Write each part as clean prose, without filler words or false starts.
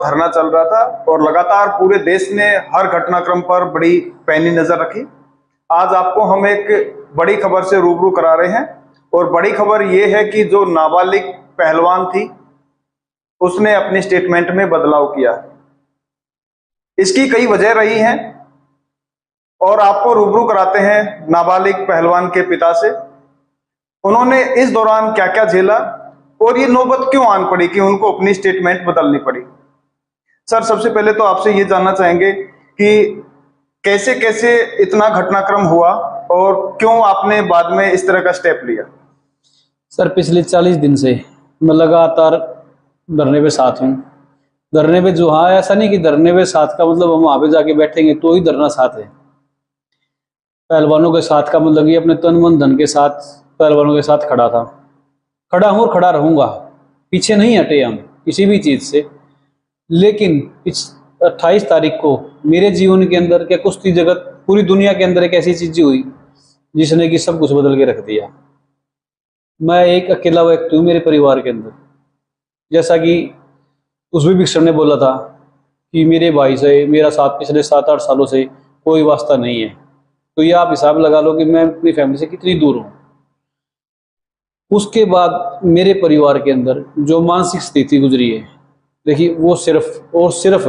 धरना चल रहा था और लगातार पूरे देश ने हर घटनाक्रम पर बड़ी पैनी नजर रखी। आज आपको हम एक बड़ी खबर से रूबरू करा रहे हैं और बड़ी खबर यह है कि जो नाबालिग पहलवान थी उसने अपनी स्टेटमेंट में बदलाव किया। इसकी कई वजह रही हैं और आपको रूबरू कराते हैं नाबालिग पहलवान के पिता से। उन्होंने इस दौरान क्या क्या झेला और ये नौबत क्यों आन पड़ी कि उनको अपनी स्टेटमेंट बदलनी पड़ी। सर, सबसे पहले तो आपसे ये जानना चाहेंगे कि कैसे कैसे इतना घटनाक्रम हुआ और क्यों आपने बाद में इस तरह का स्टेप लिया। सर, पिछले 40 दिन से मैं लगातार धरने पे साथ हूँ। धरने पे जो, हाँ, ऐसा नहीं कि धरने पे साथ का मतलब हम वहाँ पे जाके बैठेंगे तो ही धरना साथ है। पहलवानों के साथ का मतलब ये अपने तन मन धन के साथ पहलवानों के साथ खड़ा हूँ और खड़ा रहूँगा। पीछे नहीं हटे हम किसी भी चीज़ से। लेकिन इस 28 तारीख को मेरे जीवन के अंदर क्या कुश्ती जगत पूरी दुनिया के अंदर एक ऐसी चीज़ हुई जिसने कि सब कुछ बदल के रख दिया। मैं एक अकेला व्यक्ति हूँ मेरे परिवार के अंदर। जैसा कि उस विभीषण ने बोला था कि मेरे भाई से मेरा साथ पिछले 7-8 सालों से कोई वास्ता नहीं है, तो ये आप हिसाब लगा लो कि मैं अपनी फैमिली से कितनी दूर हूँ। उसके बाद मेरे परिवार के अंदर जो मानसिक स्थिति गुजरी है, देखिए, वो सिर्फ और सिर्फ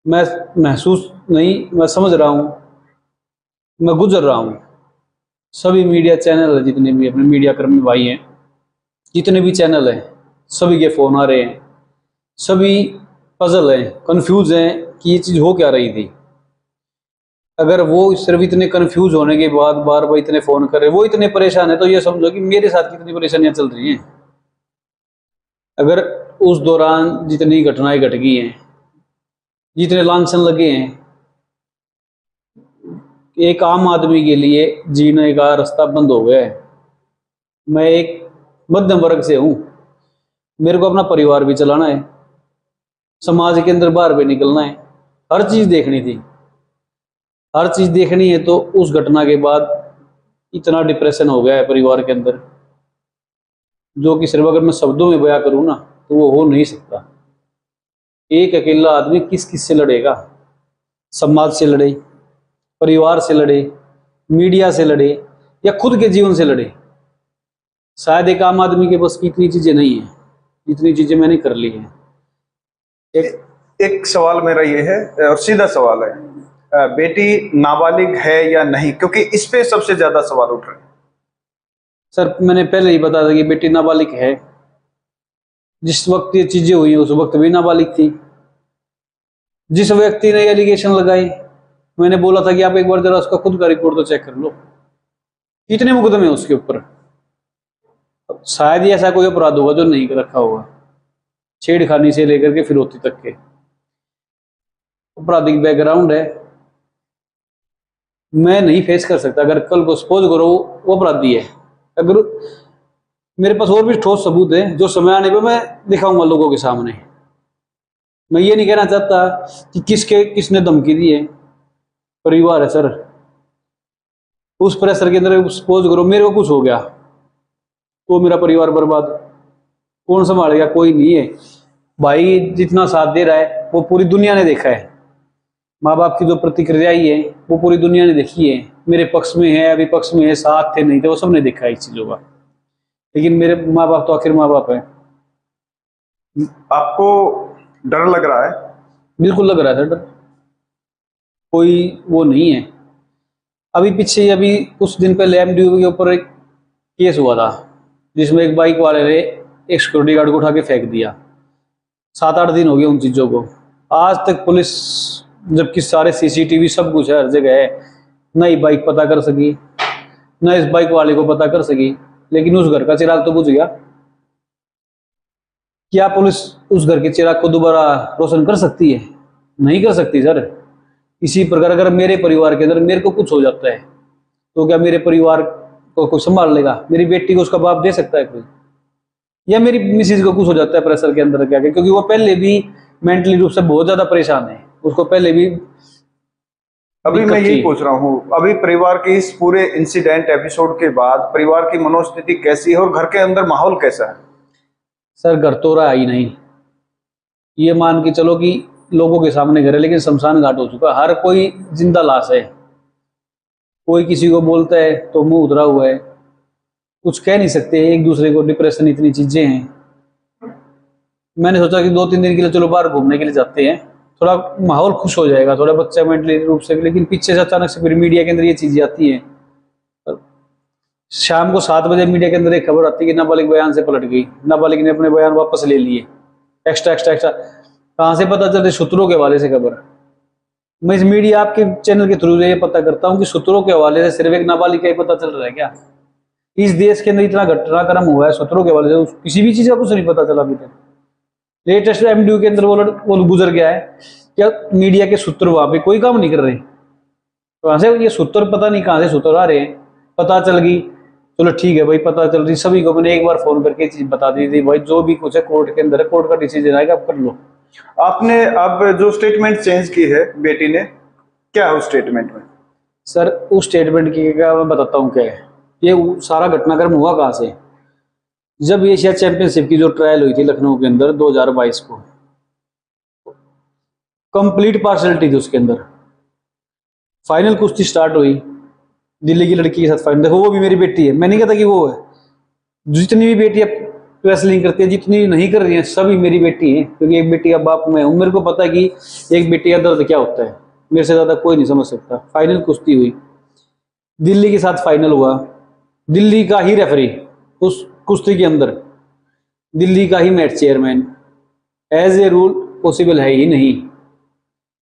मैं महसूस नहीं, मैं समझ रहा हूँ, मैं गुजर रहा हूँ। सभी मीडिया चैनल है, जितने भी अपने मीडिया कर्मी भाई हैं, जितने भी चैनल हैं, सभी के फ़ोन आ रहे हैं, सभी पजल हैं, कंफ्यूज हैं कि ये चीज़ हो क्या रही थी। अगर वो सिर्फ इतने कंफ्यूज होने के बाद बार बार इतने फ़ोन कर रहे, वो इतने परेशान है, तो ये समझो कि मेरे साथ कितनी परेशानियां चल रही हैं। अगर उस दौरान जितनी घटनाएं घट गई हैं, जितने लांछन लगे हैं, एक आम आदमी के लिए जीने का रास्ता बंद हो गया है। मैं एक मध्यम वर्ग से हूँ, मेरे को अपना परिवार भी चलाना है, समाज के अंदर बाहर भी निकलना है, हर चीज़ देखनी थी, हर चीज़ देखनी है। तो उस घटना के बाद इतना डिप्रेशन हो गया है परिवार के अंदर, जो कि सिर्फ अगर मैं शब्दों में बयां करूँ ना तो वो हो नहीं सकता। एक अकेला आदमी किस किस से लड़ेगा? समाज से लड़े, परिवार से लड़े, मीडिया से लड़े, या खुद के जीवन से लड़े। शायद एक आम आदमी के बस की इतनी चीजें नहीं है जितनी चीजें मैंने कर ली हैं। एक सवाल मेरा ये है और सीधा सवाल है, बेटी नाबालिग है या नहीं, क्योंकि इस पे सबसे ज्यादा सवाल उठ रहे हैं। सर, मैंने पहले ही बता दिया कि बेटी नाबालिग है। जिस वक्त ये चीजें हुई उस वक्त भी नाबालिग थी। जिस व्यक्ति ने एलिगेशन लगाई, मैंने बोला था कि आप एक बार जरा उसका खुद का रिपोर्ट तो चेक कर लो, कितने मुकदमे उसके ऊपर। शायद ही ऐसा कोई अपराध होगा जो नहीं रखा होगा, छेड़खानी से लेकर के फिरौती तक के आपराधिक बैकग्राउंड है। मैं नहीं फेस कर सकता। अगर कल को सपोज करो वो अपराधी है, अगर मेरे पास और भी ठोस सबूत है जो समय आने पर मैं दिखाऊंगा लोगों के सामने। मैं ये नहीं कहना चाहता कि किसने धमकी दी है। परिवार है सर, उस प्रेशर के अंदर सपोज करो मेरे को कुछ हो गया तो मेरा परिवार बर्बाद, कौन संभालेगा? कोई नहीं है। भाई जितना साथ दे रहा है वो पूरी दुनिया ने देखा है। माँ बाप की जो प्रतिक्रिया है वो पूरी दुनिया ने देखी है। मेरे पक्ष में है, विपक्ष में है, साथ थे, नहीं थे, वो सबने देखा है इस चीजों का। लेकिन मेरे माँ बाप तो आखिर माँ बाप है। आपको डर लग रहा है? बिल्कुल लग रहा है सर डर, कोई वो नहीं है। अभी कुछ दिन पहले एमडीयू के ऊपर एक केस हुआ था जिसमें एक बाइक वाले ने एक सिक्योरिटी गार्ड को उठा के फेंक दिया। 7-8 दिन हो गए उन चीज़ों को। आज तक पुलिस, जबकि सारे सीसीटीवी सब कुछ है, हर जगह है, न ही बाइक पता कर सकी, न इस बाइक वाले को पता कर सकी। लेकिन उस घर का चिराग तो बुझ गया। क्या पुलिस उस घर के चिराग को दोबारा रोशन कर सकती है? नहीं कर सकती सर। इसी प्रकार अगर मेरे परिवार के अंदर मेरे को कुछ हो जाता है तो क्या मेरे परिवार को कोई संभाल लेगा? मेरी बेटी को उसका बाप दे सकता है कोई? या मेरी मिसेज को कुछ हो जाता है प्रेशर के अंदर क्या? क्योंकि वो पहले भी मेंटली रूप से बहुत ज्यादा परेशान है, उसको पहले भी। अभी मैं यही पूछ रहा हूँ, अभी परिवार के इस पूरे इंसिडेंट एपिसोड के बाद परिवार की मनोस्थिति कैसी है और घर के अंदर माहौल कैसा है? सर, घर तो रहा ही नहीं। ये मान के चलो कि लोगों के सामने घर है लेकिन शमशान घाट हो चुका, हर कोई जिंदा लाश है। कोई किसी को बोलता है तो मुंह उधरा हुआ है, कुछ कह नहीं सकते, एक दूसरे को डिप्रेशन, इतनी चीजें हैं। मैंने सोचा कि 2-3 दिन के लिए चलो बाहर घूमने के लिए जाते हैं, थोड़ा माहौल खुश हो जाएगा, थोड़ा बच्चा मेंटली रूप से। लेकिन पीछे से अचानक से फिर मीडिया के अंदर ये चीजें आती हैं। शाम को 7 बजे मीडिया के अंदर एक खबर आती है कि नाबालिग बयान से पलट गई, नाबालिग ने अपने बयान वापस ले लिए, एक्स्ट्रा एक्स्ट्रा एक्स्ट्रा। कहाँ से पता चलते? सूत्रों के हवाले से खबर। मैं इस मीडिया आपके चैनल के थ्रू ये पता करता हूँ कि सूत्रों के हवाले से सिर्फ एक नाबालिग का ही पता चल रहा है क्या? इस देश के अंदर इतना घटनाक्रम हुआ है सूत्रों के हवाले से, किसी भी चीज का कुछ नहीं पता चला अभी तक। लेटेस्ट एमडीयू के अंदर वो गुजर गया है, क्या मीडिया के सूत्र वहां पे कोई काम नहीं कर रहे? तो वहां से ये सूत्र पता नहीं कहाँ से सूत्र आ रहे हैं। पता चल गई, चलो ठीक है भाई, पता चल रही, सभी को मैंने एक बार फोन करके चीज बता दी थी, भाई जो भी कुछ है कोर्ट के अंदर है, कोर्ट का डिसीजन आएगा, आप कर लो। आपने अब जो स्टेटमेंट चेंज की है बेटी ने, क्या है उस स्टेटमेंट में? सर उस स्टेटमेंट की क्या मैं बताता हूँ क्या है। ये सारा घटनाक्रम हुआ कहाँ से? जब एशिया चैंपियनशिप की जो ट्रायल हुई थी लखनऊ के अंदर 2022 को, कंप्लीट पार्शलिटी थी उसके अंदर। फाइनल कुश्ती स्टार्ट हुई दिल्ली की लड़की के साथ फाइनल। देखो वो भी मेरी बेटी है, मैं नहीं कहता कि वो है, जितनी भी बेटियां रेसलिंग करती है, जितनी नहीं कर रही हैं, सभी मेरी बेटी हैं, क्योंकि एक बेटी का बाप मैं हूं। मेरे को पता है कि एक बेटी का दर्द क्या होता है, मेरे से ज्यादा कोई नहीं समझ सकता। फाइनल कुश्ती हुई, दिल्ली के साथ फाइनल हुआ, दिल्ली का ही रेफरी उस कुश्ती के अंदर, दिल्ली का ही match chairman. As a rule possible है ही नहीं।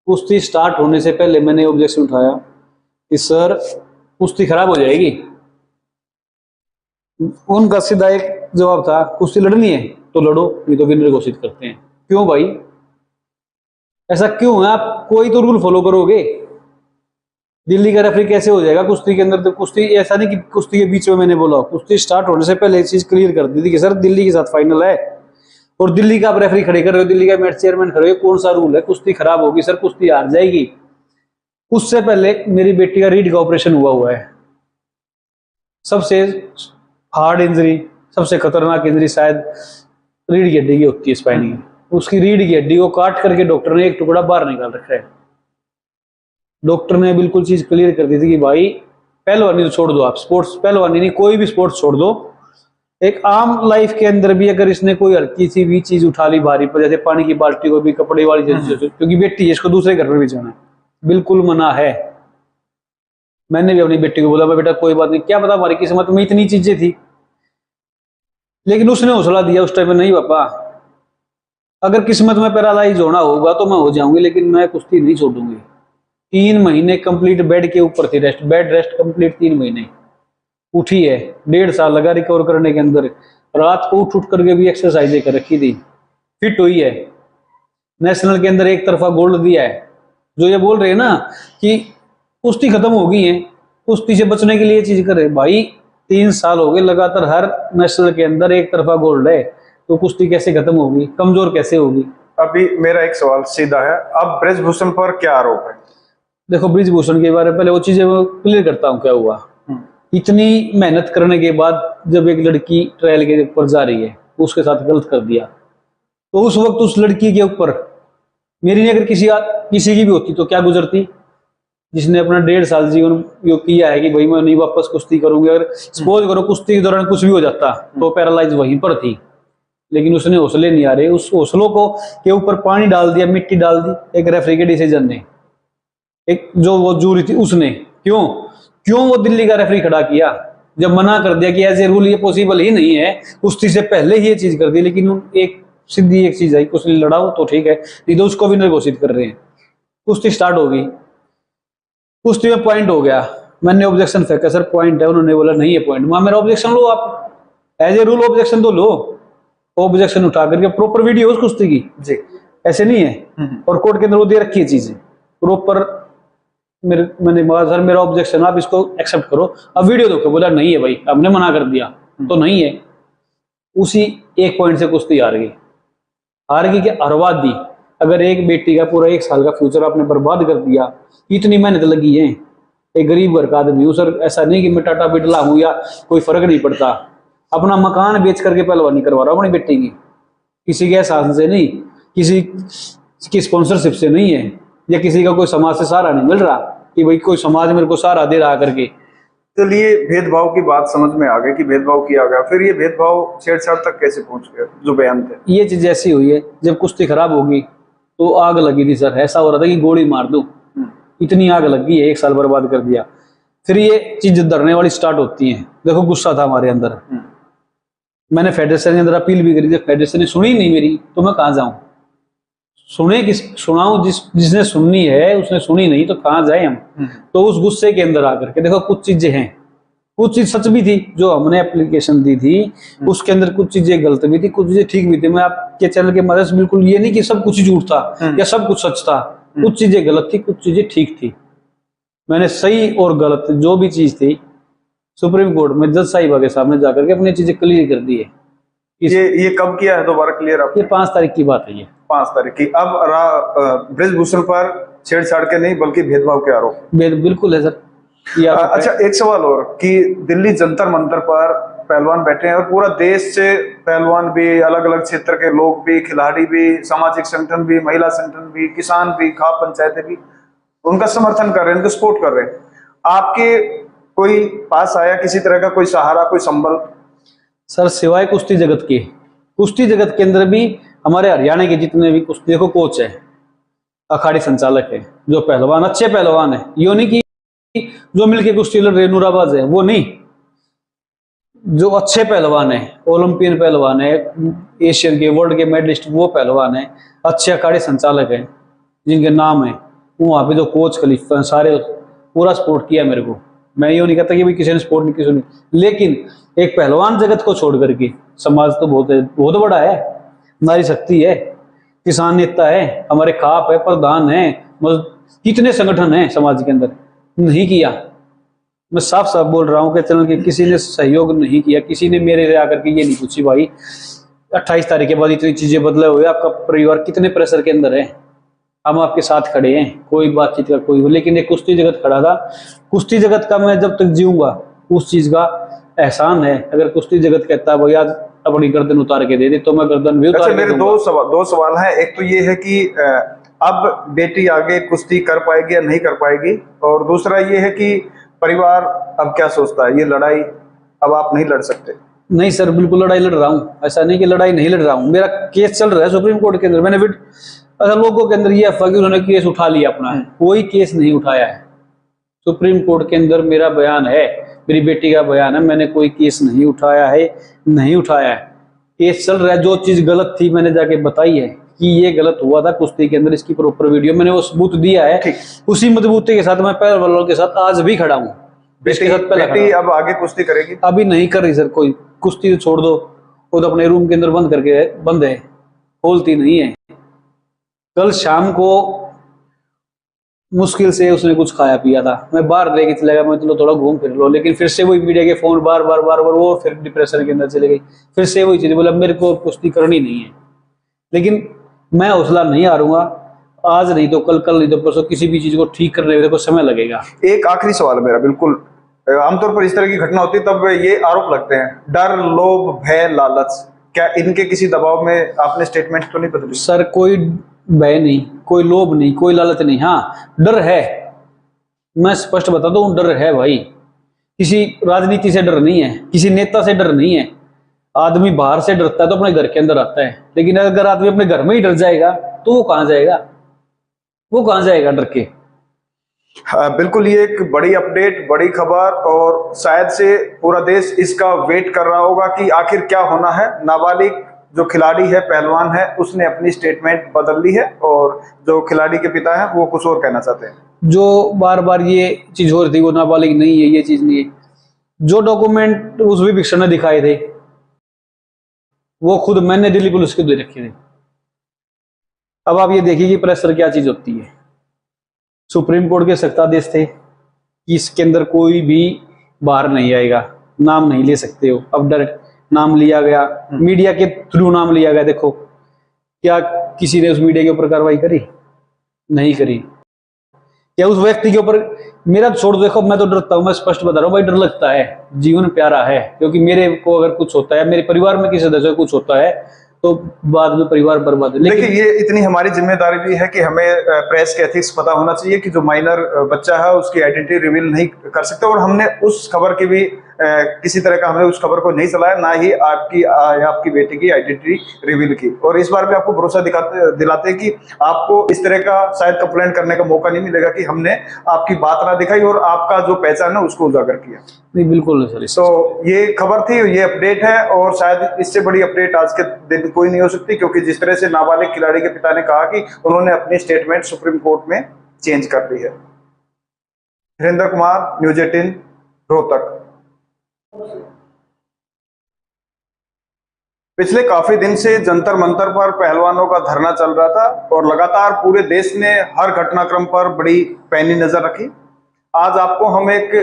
कुश्ती स्टार्ट होने से पहले मैंने ऑब्जेक्शन उठाया कि सर कुश्ती खराब हो जाएगी। उनका सीधा एक जवाब था, कुश्ती लड़नी है तो लड़ो, नहीं तो विनर घोषित करते हैं। क्यों भाई, ऐसा क्यों है? आप कोई तो रूल फॉलो करोगे। दिल्ली का रेफरी कैसे हो जाएगा कुश्ती के अंदर? तो कुश्ती ऐसा नहीं कि कुश्ती के बीच में मैंने बोला, कुश्ती स्टार्ट होने से पहले एक चीज क्लियर कर दी थी कि सर दिल्ली के साथ फाइनल है और दिल्ली का आप रेफरी खड़े कर रहे हो, दिल्ली का मैच चेयरमैन खड़े हो, कौन सा रूल है? कुश्ती खराब होगी सर, कुश्ती हार जाएगी। उससे पहले मेरी बेटी का रीढ़ का ऑपरेशन हुआ है। सबसे हार्ड इंजरी, सबसे खतरनाक इंजरी शायद रीढ़ की हड्डी की होती है, स्पाइन की। उसकी रीढ़ की हड्डी को काट करके डॉक्टर ने एक टुकड़ा बाहर निकाल रखा है। डॉक्टर ने बिल्कुल चीज क्लियर कर दी थी कि भाई पहलवानी तो छोड़ दो, आप स्पोर्ट्स, पहलवानी नहीं कोई भी स्पोर्ट्स छोड़ दो, एक आम लाइफ के अंदर भी अगर इसने कोई हल्की सी भी चीज उठा ली भारी पर, जैसे पानी की बाल्टी को भी, कपड़े वाली चीज, क्योंकि बेटी है इसको दूसरे घर पर भी जाना है, बिल्कुल मना है। मैंने भी अपनी बेटी को बोला मैं बेटा कोई बात नहीं, क्या पता हमारी किस्मत में इतनी चीजें थी, लेकिन उसने हौसला दिया उस टाइम में, नहीं पापा अगर किस्मत में पैरालाइज होना होगा तो मैं हो जाऊंगी, लेकिन मैं कुश्ती नहीं छोड़ूंगी। 3 महीने कंप्लीट बेड के ऊपर थी, रेस्ट, बेड रेस्ट कंप्लीट 3 महीने। उठी है, 1.5 साल लगा रिकवर करने के अंदर, रात को उठ करके भी एक्सरसाइजें कर रखी थी, फिट हुई है, नेशनल के अंदर एक तरफा गोल्ड दिया है। जो ये बोल रहे हैं ना कि कुश्ती खत्म हो गई है, कुश्ती से बचने के लिए चीज करे, भाई 3 साल हो गए लगातार हर नेशनल के अंदर एक तरफा गोल्ड है, तो कुश्ती कैसे खत्म होगी, कमजोर कैसे होगी? अभी मेरा एक सवाल सीधा है, अब ब्रिजभूषण पर क्या आरोप है? देखो ब्रिजभूषण के बारे में पहले वो चीजें क्लियर करता हूँ क्या हुआ। इतनी मेहनत करने के बाद जब एक लड़की ट्रायल के ऊपर जा रही है, उसके साथ गलत कर दिया, तो उस वक्त उस लड़की के ऊपर मेरी नहीं, अगर किसी की भी होती तो क्या गुजरती? जिसने अपना 1.5 साल जीवन यो किया है कि भाई मैं नहीं वापस कुश्ती करूंगी, अगर सपोज करो कुश्ती के दौरान कुछ भी हो जाता तो पैरालाइज वहीं पर थी, लेकिन उसने हौसले नहीं आ रहे, उस हौसलों को के ऊपर पानी डाल दिया, मिट्टी डाल दी एक रेफरी के डिसीजन ने, एक जो वो जूरी थी उसने। क्यों वो दिल्ली का रेफरी खड़ा किया? जब मना कर दिया कि एज ए रूल ये पॉसिबल ही नहीं है, कुश्ती से पहले ही ये चीज कर दी, लेकिन एक सीधी एक चीज आई, कुश्ती लड़ाओ तो ठीक है, नहीं तो उसको विनर घोषित कर रहे हैं। कुश्ती स्टार्ट हो गई, कुश्ती में पॉइंट हो गया, मैंने ऑब्जेक्शन फेंका सर पॉइंट है, उन्होंने बोला नहीं है पॉइंट। वहां मेरा ऑब्जेक्शन लो, आप एज ए रूल ऑब्जेक्शन तो लो। ऑब्जेक्शन उठा करके प्रॉपर वीडियो उस कुश्ती की जी, ऐसे नहीं है, और कोर्ट के अंदर वो दे रखी है चीजें प्रॉपर। मैंने बोला सर मेरा ऑब्जेक्शन आप इसको एक्सेप्ट करो, अब वीडियो देखो, बोला नहीं है भाई, हमने मना कर दिया तो नहीं है। उसी एक पॉइंट से कुश्ती हार गई कि हरवा दी। अगर एक बेटी का पूरा 1 साल का फ्यूचर आपने बर्बाद कर दिया, इतनी मेहनत लगी है, एक गरीब घर का आदमी हूँ सर, ऐसा नहीं कि मैं टाटा बिरला हूँ या कोई फर्क नहीं पड़ता, अपना मकान बेच करके पहलवानी करवा रहा हूँ अपनी बेटी की, किसी के एहसान से नहीं। किसी की स्पॉन्सरशिप से नहीं है, या किसी का कोई समाज से सहारा नहीं मिल रहा कि भाई कोई समाज मेरे को सहारा दे रहा करके। चलिए, भेदभाव की बात समझ में आ गई कि भेदभाव किया गया, फिर ये भेदभाव छेड़छाड़ तक कैसे पहुंच गया जो बयान थे? ये चीज ऐसी हुई है, जब कुश्ती खराब होगी तो आग लगी थी सर, ऐसा हो रहा था कि गोली मार दूं, इतनी आग लगी है, 1 साल बर्बाद कर दिया। फिर ये चीज धरने वाली स्टार्ट होती है। देखो गुस्सा था हमारे अंदर, मैंने फेडरेशन के अंदर अपील भी करी, जब फेडरेशन ने सुनी नहीं मेरी तो मैं कहाँ जाऊं, सुनाऊं जिसने सुननी है उसने सुनी नहीं तो कहाँ जाए हम। तो उस गुस्से के अंदर आकर के देखो कुछ चीजें हैं, कुछ चीज सच भी थी जो हमने एप्लीकेशन दी थी, उसके अंदर कुछ चीजें गलत भी थी, कुछ चीजें ठीक भी थी। मैं आपके चैनल के मदद से बिल्कुल ये नहीं कि सब कुछ झूठ था या सब कुछ सच था, कुछ चीजें गलत थी, कुछ चीजें ठीक थी। मैंने सही और गलत जो भी चीज थी सुप्रीम कोर्ट में जज साहिबा के सामने जाकर के अपनी चीजें क्लियर कर दी है। ये कब किया है दोबारा क्लियर आपने? ये 5 तारीख की बात है, ये 5 तारीख की। अब ब्रिजभूषण पर छेड़छाड़ के नहीं बल्कि भेदभाव के आरोप बिल्कुल है सर। अच्छा, एक सवाल और कि दिल्ली जंतर मंतर पर पहलवान बैठे हैं और पूरा देश से पहलवान भी, अलग अलग क्षेत्र के लोग भी, खिलाड़ी भी, सामाजिक संगठन भी, महिला संगठन भी, किसान भी, खाप पंचायतें भी उनका समर्थन कर रहे हैं, उनको सपोर्ट कर रहे हैं। आपके कोई पास आया किसी तरह का कोई सहारा, कोई संबल? सर सिवाय कुश्ती जगत के, कुश्ती जगत के अंदर भी हमारे हरियाणा के जितने भी कुश्ती देखो कोच है, अखाड़े संचालक है, जो पहलवान अच्छे पहलवान है, यो नहीं कि जो मिलके कुश्ती लड़ रहे नूराबाज है, वो नहीं, जो अच्छे पहलवान है, ओलंपियन पहलवान है, एशियन के वर्ल्ड के मेडलिस्ट वो पहलवान है, अच्छे अखाड़े संचालक है जिनके नाम है, वहाँ पे जो कोच खलीफा सारे पूरा सपोर्ट किया मेरे को। मैं ये नहीं कहता कि भाई किसी ने सपोर्ट नहीं, किसी ने, लेकिन एक पहलवान जगत को छोड़ करके समाज तो बहुत बड़ा है, नारी शक्ति है, किसान नेता है, हमारे खाप है, प्रधान है, कितने संगठन है समाज के अंदर, नहीं किया। मैं साफ साफ बोल रहा हूँ कि चैनल के किसी ने सहयोग नहीं किया, किसी ने मेरे से आकर के ये नहीं पूछी भाई 28 तारीख के बाद इतनी चीजें बदले हुए, आपका परिवार कितने प्रेशर के अंदर है, हम आपके साथ खड़े हैं, कोई बातचीत का कोई। लेकिन एक कुश्ती जगत खड़ा था, कुश्ती जगत का मैं जब तक जीऊंगा उस चीज का एहसान है। अगर कुश्ती जगत कहता है भाई आज अपनी गर्दन उतार के दे दे तो मैं गर्दन भी उतार के मेरे दो सवाल हैं। एक तो ये है कि अब बेटी आगे कुश्ती कर पाएगी या नहीं कर पाएगी, और दूसरा ये है कि परिवार अब क्या सोचता है, ये लड़ाई अब आप नहीं लड़ सकते? नहीं सर, बिल्कुल लड़ाई लड़ रहा हूँ, ऐसा नहीं कि लड़ाई नहीं लड़ रहा हूँ, मेरा केस चल रहा है सुप्रीम कोर्ट के अंदर। मैंने अच्छा लोगों के अंदर ये अफवाह कि उन्होंने केस उठा लिया अपना, कोई केस नहीं उठाया है। सुप्रीम कोर्ट के अंदर मेरा बयान है, मेरी बेटी का बयान है, मैंने कोई केस नहीं उठाया है, नहीं उठाया है। केस चल रहा है, जो चीज गलत थी मैंने जाके बताई है कि ये गलत हुआ था कुश्ती के अंदर, इसकी प्रॉपर वीडियो मैंने वो सबूत दिया है। उसी मजबूती के साथ मैं पहल वालों के साथ आज भी खड़ा हूँ। बेटी अब आगे कुश्ती करेगी? अभी नहीं कर रही सर, कोई कुश्ती तो छोड़ दो, वो तो अपने रूम के अंदर बंद करके बंद है, खोलती नहीं है। कल शाम को मुश्किल से उसने कुछ खाया पिया था, मैं बाहर लेके चला गया, मैं चलो थोड़ा घूम फिर लो, लेकिन फिर से वही मीडिया के फोन बार बार वो फिर डिप्रेशन के अंदर चले गई, फिर से वही चीज बोला मेरे को कुश्ती करनी नहीं है। लेकिन मैं हौसला नहीं हारूंगा, आज नहीं तो कल, कल नहीं तो परसों, किसी भी चीज को ठीक करने में कुछ समय लगेगा। एक आखिरी सवाल मेरा, बिल्कुल आमतौर पर इस तरह की घटना होती है तब ये आरोप लगते हैं डर, लोभ, भय, लालच, क्या इनके किसी दबाव में आपने स्टेटमेंट तो नहीं बदली? सर कोई भय नहीं, कोई लोभ नहीं, कोई लालच नहीं, हाँ डर है, मैं स्पष्ट बताता हूँ, डर है भाई। किसी राजनीति से डर नहीं है, किसी नेता से डर नहीं है। आदमी बाहर से डरता है तो अपने घर के अंदर आता है, लेकिन अगर आदमी अपने घर में ही डर जाएगा तो वो कहाँ जाएगा, वो कहाँ जाएगा डर के। बिल्कुल, ये एक बड़ी अपडेट, बड़ी खबर, और शायद से पूरा देश इसका वेट कर रहा होगा कि आखिर क्या होना है। नाबालिग जो खिलाड़ी है, पहलवान है, उसने अपनी स्टेटमेंट बदल ली है, और जो खिलाड़ी के पिता हैं वो कुछ और कहना चाहते हैं। जो बार बार ये चीज हो रही थी वो नाबालिग नहीं है, ये चीज नहीं है। जो डॉक्यूमेंट उस विभिक्षण ने दिखाए थे वो खुद मैंने दिल्ली पुलिस के दे रखे थे। अब आप ये देखिए कि प्रेशर क्या चीज होती है। सुप्रीम कोर्ट के सत्तादेश थे कि इसके अंदर कोई भी बाहर नहीं आएगा, नाम नहीं ले सकते हो। अब डायरेक्ट नाम लिया गया, मीडिया के थ्रू नाम लिया गया। देखो क्या किसी ने उस मीडिया के ऊपर कार्रवाई करी? नहीं करी। क्या उस व्यक्ति के ऊपर, मेरा छोड़ देखो, मैं तो डरता हूं, मैं स्पष्ट बता रहा हूं भाई, डर लगता है। जीवन प्यारा है, क्योंकि मेरे को अगर कुछ होता है, मेरे परिवार में किसी सदस्य को कुछ होता है तो बाद में परिवार बर्बाद है। देखिए, ये इतनी हमारी जिम्मेदारी भी है कि हमें प्रेस के एथिक्स पता होना चाहिए कि जो माइनर बच्चा है उसकी आइडेंटिटी रिवील नहीं कर सकते, और हमने उस खबर की भी किसी तरह का हमने उस खबर को नहीं चलाया, ना ही आपकी बेटी की आइडेंटिटी रिवील की। और इस बार भी आपको भरोसा दिलाते हैं कि आपको इस तरह का शायद कंप्लेंट करने का मौका नहीं मिलेगा कि हमने आपकी बात ना दिखाई और आपका जो पहचान है उसको उजागर किया। नहीं, बिल्कुल नहीं सर। तो ये खबर थी, ये अपडेट है, और शायद इससे बड़ी अपडेट आज के दिन कोई नहीं हो सकती, क्योंकि जिस तरह से नाबालिग खिलाड़ी के पिता ने कहा कि उन्होंने अपनी स्टेटमेंट सुप्रीम कोर्ट में चेंज कर दी है। हरिंदर कुमार, न्यूज़ 18, रोहतक। पिछले काफी दिन से जंतर मंतर पर पहलवानों का धरना चल रहा था और लगातार पूरे देश ने हर घटनाक्रम पर बड़ी पैनी नजर रखी। आज आपको हम एक